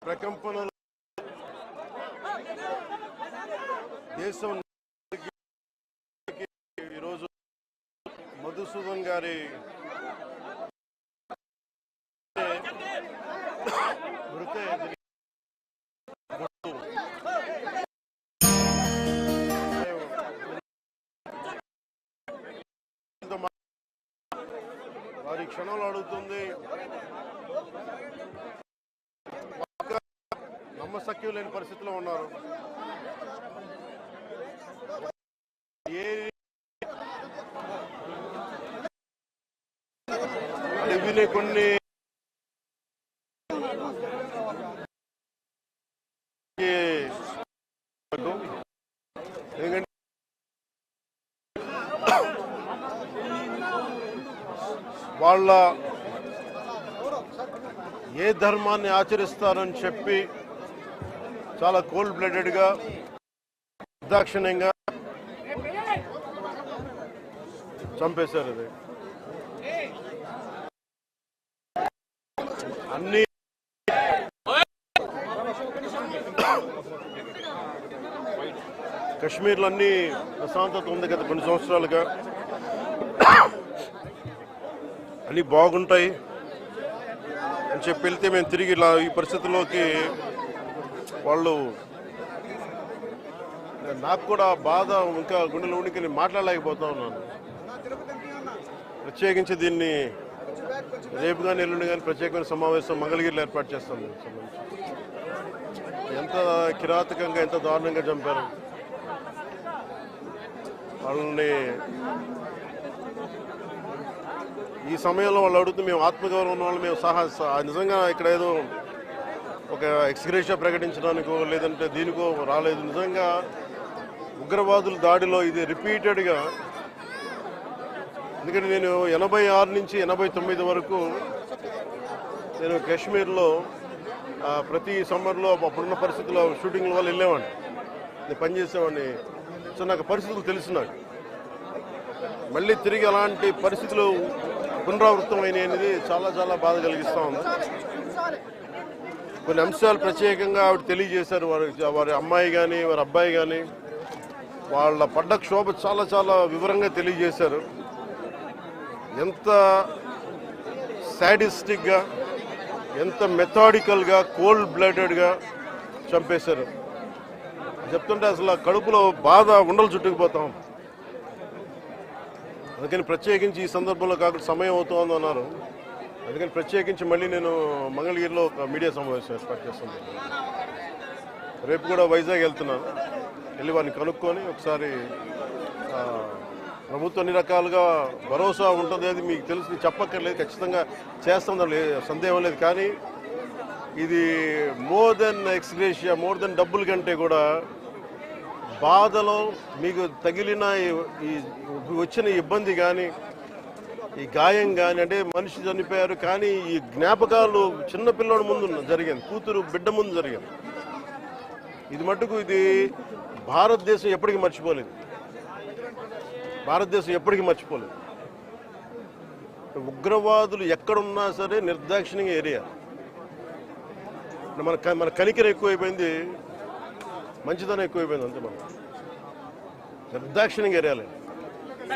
ప్రకంపనలు దేశం ఈరోజు మధుసూదన్ గారి మృతే వారి క్షణంలో అడుగుతుంది. నమ్మశక్యం లేని పరిస్థితిలో ఉన్నారు. ఇవి కొన్ని వాళ్ళ ఏ ధర్మాన్ని ఆచరిస్తారని చెప్పి చాలా కోల్డ్ బ్లడెడ్గా నిర్దాక్షిణ్యంగా చంపేశారు. అది అన్ని కశ్మీర్లో అన్ని ప్రశాంతత ఉంది గత కొన్ని సంవత్సరాలుగా, అన్నీ బాగుంటాయి అని చెప్పి వెళ్తే మేము తిరిగి ఇలా ఈ పరిస్థితుల్లోకి వాళ్ళు నాకు కూడా బాధ ఇంకా గుండెలో ఉండికి నేను మాట్లాడలేకపోతా ఉన్నాను. ప్రత్యేకించి దీన్ని రేపు కానీ ఎల్లుండి కానీ ప్రత్యేకమైన సమావేశం మంగళగిరిలో ఏర్పాటు చేస్తాం. ఎంత కిరాతకంగా ఎంత దారుణంగా చంపారు వాళ్ళని. ఈ సమయంలో వాళ్ళు అడుగుతూ మేము ఆత్మగౌరవం ఉన్న వాళ్ళు మేము నిజంగా ఇక్కడ ఏదో ఒక ఎక్స్గ్రేషియా ప్రకటించడానికో లేదంటే దీనికో రాలేదు. నిజంగా ఉగ్రవాదుల దాడిలో ఇది రిపీటెడ్గా, ఎందుకంటే నేను 86 నుంచి 89 వరకు నేను కాశ్మీర్లో ప్రతి సమ్మర్లో అప్పుడున్న పరిస్థితుల్లో షూటింగ్ల వల్ల వెళ్ళేవాడిని, నేను పనిచేసేవాడిని. సో నాకు పరిస్థితులు తెలుసు. నాకు మళ్ళీ తిరిగి అలాంటి పరిస్థితులు పునరావృతం అయినది చాలా చాలా బాధ కలిగిస్తూ ఉంది. కొన్ని అంశాలు ప్రత్యేకంగా ఆవిడ తెలియజేశారు. వారి అమ్మాయి కానీ వారి అబ్బాయి కానీ వాళ్ళ పడ్డ క్షోభ చాలా చాలా వివరంగా తెలియజేశారు. ఎంత సాడిస్టిక్గా, ఎంత మెథాడికల్గా, కోల్డ్ బ్లడెడ్గా చంపేశారు చెప్తుంటే అసలు కడుపులో బాధ ఉండలు చుట్టుకుపోతాం. అందుకని ప్రత్యేకించి ఈ సందర్భంలో కాకుండా సమయం అవుతోంది అన్నారు. అందుకని ప్రత్యేకించి మళ్ళీ నేను మంగళగిరిలో ఒక మీడియా సమావేశం ఏర్పాటు చేస్తున్నాను. రేపు కూడా వైజాగ్ వెళ్తున్నాను. వెళ్ళి వారిని కనుక్కొని ఒకసారి ప్రభుత్వం అన్ని రకాలుగా భరోసా ఉంటుంది, అది మీకు తెలిసి చెప్పక్కర్లేదు, ఖచ్చితంగా చేస్తుందా సందేహం లేదు. కానీ ఇది more than ex gratia, more than డబ్బుల కంటే కూడా బాధలో మీకు తగిలిన ఈ వచ్చిన ఇబ్బంది కానీ, ఈ గాయం కానీ, అంటే మనిషి చనిపోయారు కానీ ఈ జ్ఞాపకాలు చిన్నపిల్లడి ముందు జరిగింది, కూతురు బిడ్డ ముందు జరిగింది. ఇది మట్టుకు ఇది భారతదేశం ఎప్పటికీ మర్చిపోలేదు. భారతదేశం ఎప్పటికీ మర్చిపోలేదు. ఉగ్రవాదులు ఎక్కడున్నా సరే నిర్దాక్షిణ్యంగా ఏరియా. మన కనికరం ఎక్కువైపోయింది, మంచిదనం ఎక్కువైపోయింది. అంతే మనం నిర్దాక్షిణ్యంగా ఏరియాలి.